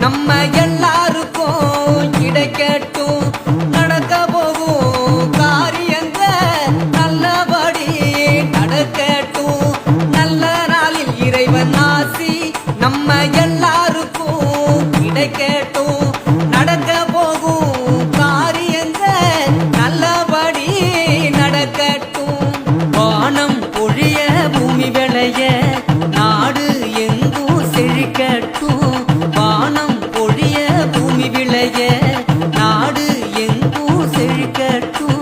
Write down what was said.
நம்ம எல்லாருக்கும் கிடைக்கட்டும். நடக்க போகும் காரியங்கள் நல்லபடி நடக்கட்டும். நல்ல நாளில் இறைவன் ஆசி நம்ம எல்லாருக்கும் கிடைக்கட்டும். நடக்க போகும் காரியங்கள் நல்லபடி நடக்கட்டும். வானம் பொழிய பூமி விளைய நாடு எங்கும் செழிக்கட்டும். வானம் பொழிய பூமி விளைய நாடு எங்கும் செழிக்கட்டும்.